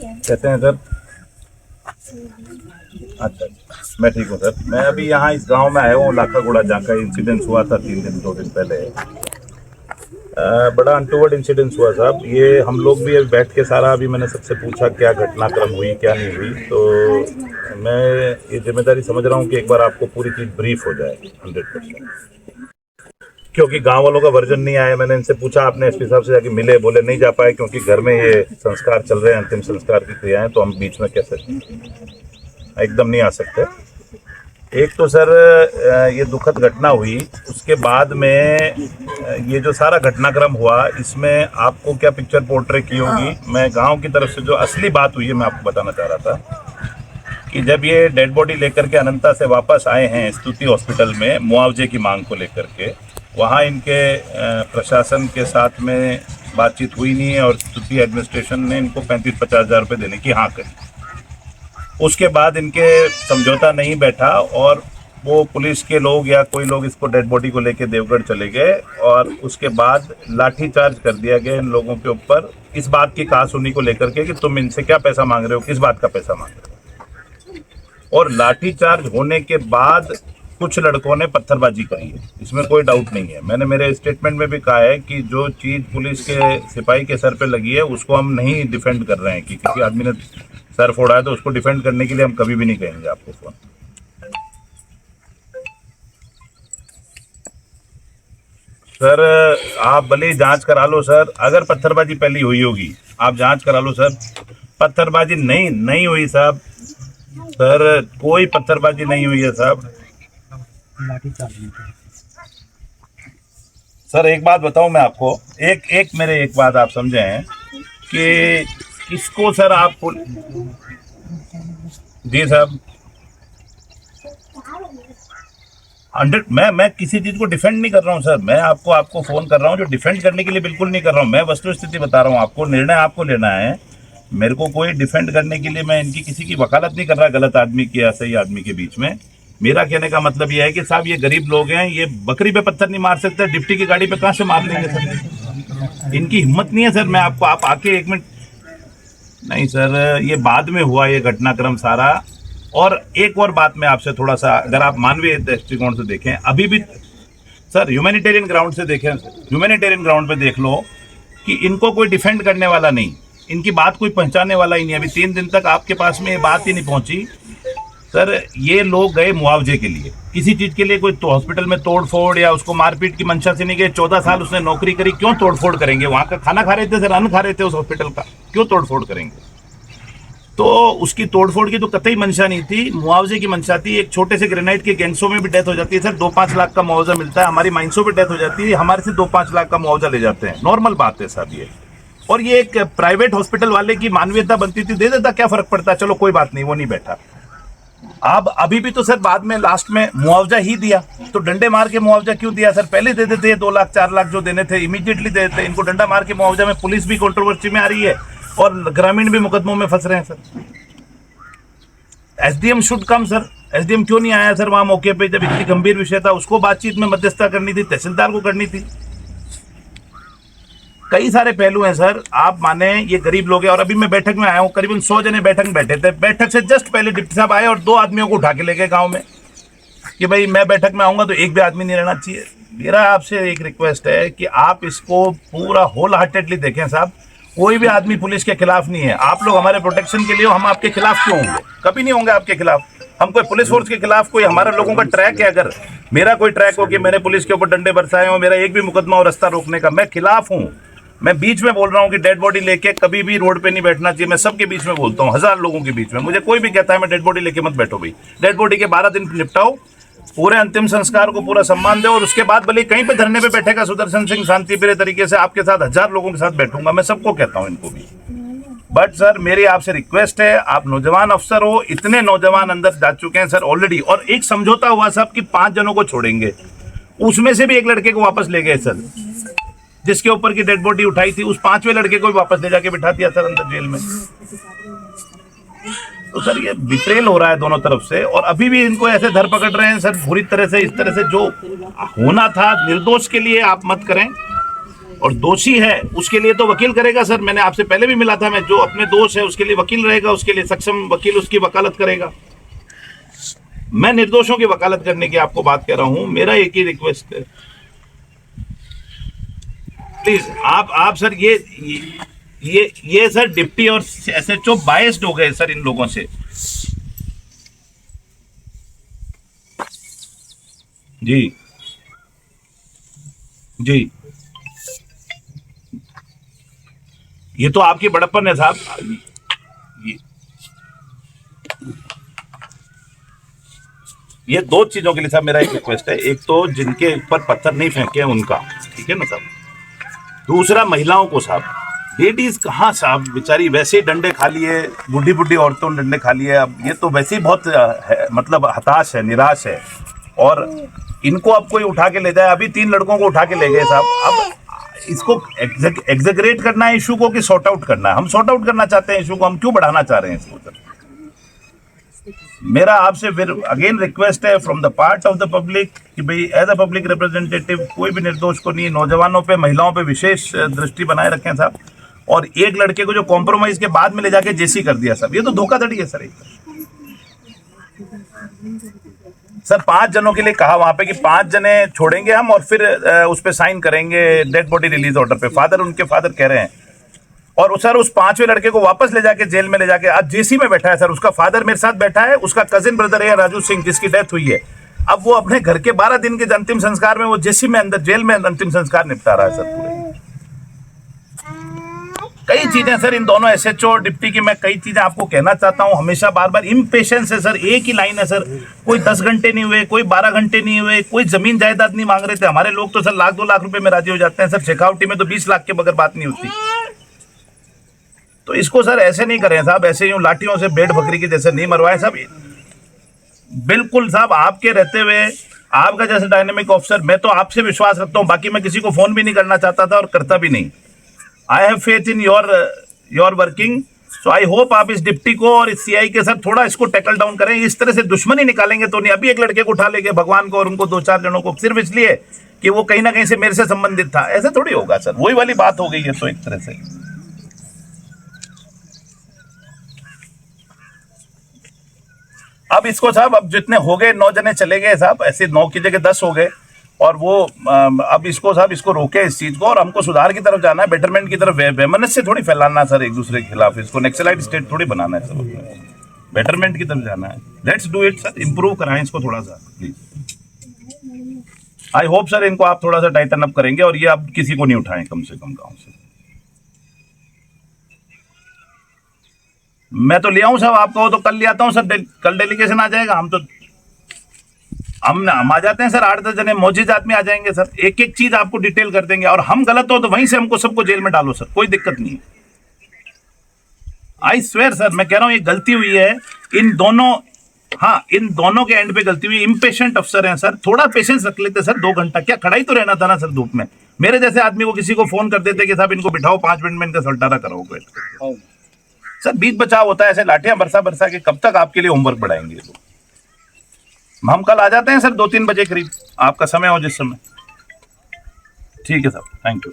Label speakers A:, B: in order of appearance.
A: कहते हैं सर। अच्छा, मैं ठीक हूँ सर। मैं अभी यहाँ इस गांव में आया हूँ, लाखागुड़ा, जहाँ का इंसिडेंस हुआ था 2 दिन पहले। बड़ा अनटूवर्ड इंसिडेंस हुआ साहब। ये हम लोग भी अभी बैठ के सारा, अभी मैंने सबसे पूछा क्या घटनाक्रम हुई क्या नहीं हुई, तो मैं ये जिम्मेदारी समझ रहा हूँ कि एक बार आपको पूरी चीज़ ब्रीफ हो जाए 100%, क्योंकि गांव वालों का वर्जन नहीं आया। मैंने इनसे पूछा, आपने एसपी साहब से जाके मिले? बोले नहीं जा पाए क्योंकि घर में ये संस्कार चल रहे हैं, अंतिम संस्कार की क्रियाएं, तो हम बीच में कैसे एकदम नहीं आ सकते। एक तो सर ये दुखद घटना हुई, उसके बाद में ये जो सारा घटनाक्रम हुआ, इसमें आपको क्या पिक्चर पोर्ट्रे की होगी? मैं गांव की तरफ से जो असली बात हुई है मैं आपको बताना चाह रहा था कि जब ये डेड बॉडी लेकर के अनंता से वापस आए हैं स्तुति हॉस्पिटल में मुआवजे की मांग को लेकर के, वहाँ इनके प्रशासन के साथ में बातचीत हुई नहीं है और स्तुति एडमिनिस्ट्रेशन ने इनको 35-50 हज़ार रुपये देने की हाँ करी। उसके बाद इनके समझौता नहीं बैठा और वो पुलिस के लोग या कोई लोग इसको डेड बॉडी को लेके देवगढ़ चले गए और उसके बाद लाठीचार्ज कर दिया गया इन लोगों के ऊपर, इस बात की कहासुनी को लेकर के कि तुम इनसे क्या पैसा मांग रहे हो, किस बात का पैसा मांग रहे हो। और लाठीचार्ज होने के बाद कुछ लड़कों ने पत्थरबाजी करी है, इसमें कोई डाउट नहीं है। मैंने मेरे स्टेटमेंट में भी कहा है कि जो चीज़ पुलिस के सिपाही के सर पे लगी है उसको हम नहीं डिफेंड कर रहे हैं कि किसी आदमी ने सर फोड़ा है तो उसको डिफेंड करने के लिए हम कभी भी नहीं कहेंगे आपको फोन। सर आप भले ही जांच करा लो सर, अगर पत्थरबाजी पहली हुई होगी आप जांच करा लो सर। पत्थरबाजी नहीं हुई साहब, सर कोई पत्थरबाजी नहीं हुई है साहब। सर एक बात बताऊं मैं आपको, एक बात आप समझे हैं कि किसको सर आप जी साहब 100, मैं किसी चीज को डिफेंड नहीं कर रहा हूं सर। मैं आपको फोन कर रहा हूं जो डिफेंड करने के लिए बिल्कुल नहीं कर रहा हूं। मैं वस्तु स्थिति बता रहा हूं आपको, निर्णय आपको लेना है। मेरे को कोई डिफेंड करने के लिए मैं इनकी किसी की वकालत नहीं कर रहा गलत आदमी की या सही आदमी के बीच में। मेरा कहने का मतलब यह है कि साहब ये गरीब लोग हैं, ये बकरी पे पत्थर नहीं मार सकते, डिप्टी की गाड़ी पे कहां से मार लेंगे सर? इनकी हिम्मत नहीं है सर। मैं आपको आप आके 1 मिनट नहीं सर, ये बाद में हुआ ये घटनाक्रम सारा। और एक और बात मैं आपसे थोड़ा सा, अगर आप मानवीय दृष्टिकोण से देखें, अभी भी सर ह्यूमैनिटेरियन ग्राउंड से देखें, ह्यूमैनिटेरियन ग्राउंड पे देख लो कि इनको कोई डिफेंड करने वाला नहीं, इनकी बात कोई पहुंचाने वाला ही नहीं। अभी 3 दिन तक आपके पास में ये बात ही नहीं पहुंची सर। ये लोग गए मुआवजे के लिए, किसी चीज के लिए, कोई तो हॉस्पिटल में तोड़फोड़ या उसको मारपीट की मंशा से नहीं गए। 14 साल उसने नौकरी करी, क्यों तोड़फोड़ करेंगे? वहां का खाना खा रहे थे सर, अन्न खा रहे थे उस हॉस्पिटल का, क्यों तोड़फोड़ करेंगे? तो उसकी तोड़फोड़ की तो कतई मंशा नहीं थी, मुआवजे की मंशा थी। एक छोटे से ग्रेनाइट के गैंग्सों में भी डेथ हो जाती है सर, 2-5 लाख का मुआवजा मिलता है। हमारी माइंसों पे डेथ हो जाती है, हमारे से 2-5 लाख का मुआवजा ले जाते हैं, नॉर्मल बात है साहब ये। और ये एक प्राइवेट हॉस्पिटल वाले की मानवीयता बनती थी, दे देता, क्या फर्क पड़ता? चलो कोई बात नहीं, वो नहीं बैठा। अब अभी भी तो सर बाद में लास्ट में मुआवजा ही दिया, तो डंडे मार के मुआवजा क्यों दिया सर? पहले दे देते 2 लाख 4 लाख जो देने थे इमीडिएटली दे देते। इनको डंडा मार के मुआवजा में पुलिस भी कंट्रोवर्सी में आ रही है और ग्रामीण भी मुकदमों में फंस रहे हैं sir. SDM should come sir, SDM क्यों नहीं आया सर वहां मौके पे? जब इतनी गंभीर विषय था उसको बातचीत में मध्यस्थता करनी थी, तहसीलदार को करनी थी। कई सारे पहलू हैं सर, आप माने ये गरीब लोग हैं। और अभी मैं बैठक में आया हूं, करीबन 100 जने बैठक में बैठे थे। बैठक से जस्ट पहले डिप्टी साहब आए और 2 आदमियों को उठा के ले गए गांव में कि भाई मैं बैठक में आऊंगा तो एक भी आदमी नहीं रहना चाहिए। मेरा आपसे एक रिक्वेस्ट है कि आप इसको पूरा होल हार्टेडली देखें साहब। कोई भी आदमी पुलिस के खिलाफ नहीं है, आप लोग हमारे प्रोटेक्शन के लिए, हम आपके खिलाफ क्यों होंगे? कभी नहीं होंगे आपके खिलाफ। हम कोई पुलिस फोर्स के खिलाफ, कोई हमारे लोगों का ट्रैक है, अगर मेरा कोई ट्रैक हो कि मैंने पुलिस के ऊपर डंडे बरसाए हो, मेरा एक भी मुकदमा हो रास्ता रोकने का, मैं खिलाफ हूं। मैं बीच में बोल रहा हूं कि डेड बॉडी लेके कभी भी रोड पे नहीं बैठना चाहिए। मैं सबके बीच में बोलता हूं, 1000 लोगों के बीच में। मुझे कोई भी कहता है मैं डेड बॉडी लेके मत बैठो भाई, डेड बॉडी के 12 दिन निपटाओ, पूरे अंतिम संस्कार को पूरा सम्मान दो और उसके बाद भले कहीं पे धरने पे बैठेगा सुदर्शन सिंह शांति प्रिय तरीके से, आपके साथ 1000 लोगों के साथ बैठूंगा। मैं सबको कहता हूं, इनको भी। बट सर मेरी आपसे रिक्वेस्ट है, आप नौजवान अफसर हो, इतने नौजवान अंदर जा चुके हैं सर ऑलरेडी। और एक समझौता हुआ साहब कि 5 जनों को छोड़ेंगे, उसमें से भी एक लड़के को वापस ले गए सर, जिसके ऊपर की डेड बॉडी उठाई थी, उस 5वें लड़के को भी वापस ले जाके बिठा दिया सर अंदर जेल में। तो सर ये बिट्रेल हो रहा है दोनों तरफ से, और अभी भी इनको ऐसे धर पकड़ रहे हैं सर बुरी तरह से। इस तरह से जो होना था निर्दोष के लिए आप मत करें। और दोषी है उसके लिए तो वकील करेगा सर। मैंने आपसे पहले भी मिला था, मैं जो अपने दोष है उसके लिए वकील रहेगा, उसके लिए सक्षम वकील उसकी वकालत करेगा। मैं निर्दोषों की वकालत करने की आपको बात कह रहा हूं। मेरा एक ही रिक्वेस्ट है, प्लीज आप सर ये सर डिप्टी और एसएचओ बायस्ड हो गए सर इन लोगों से। जी जी, ये तो आपकी बड़प्पन है साहब। ये दो चीजों के लिए साहब मेरा एक रिक्वेस्ट है। एक तो जिनके ऊपर पत्थर नहीं फेंके हैं उनका, ठीक है ना साहब। दूसरा महिलाओं को साहब, लेडीज कहाँ साहब बेचारी वैसे ही डंडे खा लिए, बुढ़ी बुढ़ी औरतों ने डंडे खा लिए। अब ये तो वैसे ही बहुत मतलब हताश है, निराश है, और इनको अब कोई उठा के ले जाए। अभी 3 लड़कों को उठा के ले गए साहब। अब इसको एग्जेगरेट करना है इशू को कि सॉर्ट आउट करना है? हम सॉर्ट आउट करना चाहते हैं इशू को, हम क्यों बढ़ाना चाह रहे हैं इसको सर? मेरा आपसे फिर अगेन रिक्वेस्ट है from the part of the public कि भाई एज अ पब्लिक रिप्रेजेंटेटिव कोई भी निर्दोष को नहीं, नौजवानों पे महिलाओं पे विशेष दृष्टि बनाए रखें साहब। और एक लड़के को जो कॉम्प्रोमाइज के बाद में ले जाके जेसी कर दिया साहब, ये तो धोखाधड़ी है सर। सर 5 जनों के लिए कहा वहां पे कि 5 जने छोड़ेंगे हम और फिर उस पर साइन करेंगे डेड बॉडी रिलीज ऑर्डर पे। उनके फादर कह रहे हैं, और सर उस 5वें लड़के को वापस ले जाके जेल में ले जाके आज जेसी में बैठा है सर। उसका फादर मेरे साथ बैठा है, उसका कजिन ब्रदर है राजू सिंह जिसकी डेथ हुई है। अब वो अपने घर के 12 दिन के अंतिम संस्कार में वो जेसी में अंदर जेल में अंतिम संस्कार निपटा रहा है सर। पूरे कई चीजें सर इन दोनों एसएचओ और डिप्टी की मैं कई चीजें आपको कहना चाहता हूं। हमेशा बार बार इम्पेशेंस है सर। एक ही लाइन है सर, कोई 10 घंटे नहीं हुए, कोई 12 घंटे नहीं हुए, कोई जमीन जायदाद नहीं मांग रहे थे। हमारे लोग तो सर 1-2 लाख रुपए में राजी हो जाते हैं सर। शेखावटी में तो 20 लाख के बगैर बात नहीं होती। तो इसको सर ऐसे नहीं करें साहब, ऐसे यूं लाठियों से भेड़ बकरी की जैसे नहीं मरवाए साहब। बिल्कुल साहब, आपके रहते हुए आपका जैसे डायनेमिक ऑफिसर, मैं तो आपसे विश्वास रखता हूं। बाकी मैं किसी को फोन भी नहीं करना चाहता था और करता भी नहीं। I have faith in your working. So I hope आप इस डिप्टी को और इस सीआई के सर थोड़ा इसको टैकल डाउन करें। इस तरह से दुश्मनी निकालेंगे तो नहीं। अभी एक लड़के को उठा लेंगे भगवान को और उनको 2-4 जनों को सिर्फ इसलिए कि वो कहीं ना कहीं से मेरे से संबंधित था। ऐसे थोड़ी होगा सर, वही वाली बात हो गई है। तो एक तरह से अब इसको साहब, अब जितने हो गए 9 जने चले गए साहब, ऐसे 9 की जगह 10 हो गए। और वो अब इसको साहब इसको रोके इस चीज को, और हमको सुधार की तरफ जाना है, बेटरमेंट की तरफ। वेमनस से थोड़ी फैलाना सर एक दूसरे के खिलाफ, इसको नक्सलाइट स्टेट थोड़ी बनाना है सब। बेटरमेंट की तरफ जाना है। Let's do it sir, improve कराएं इसको थोड़ा सा प्लीज। आई होप सर इनको आप थोड़ा सा टाइटन अप करेंगे और ये आप किसी को नहीं उठाएं कम से कम गाँव से। मैं तो ले आऊं साहब, आप कहो तो कल ले आता हूं सर। कल डेलीगेशन आ जाएगा। हम आ जाते हैं सर, 8-10 जने मौजूद आदमी आ जाएंगे सर। एक एक चीज आपको डिटेल कर देंगे, और हम गलत हो तो वहीं से हमको सबको जेल में डालो सर, कोई दिक्कत नहीं है। आई स्वेयर सर, मैं कह रहा हूं ये गलती हुई है इन दोनों। हाँ, इन दोनों के एंड पे गलती हुई। इम्पेशेंट अफसर हैं सर, थोड़ा पेशेंस रख लेते सर। 2 घंटा क्या खड़ा ही तो रहना था ना सर धूप में। मेरे जैसे आदमी को किसी को फोन कर देते कि साहब इनको बिठाओ 5 मिनट में इनका सल्टारा कराओ। सर बीच बचाव होता है, ऐसे लाठियां बरसा के कब तक आपके लिए होमवर्क बढ़ाएंगे लोग। हम कल आ जाते हैं सर 2-3 बजे करीब, आपका समय हो जिस समय। ठीक है सर, थैंक यू।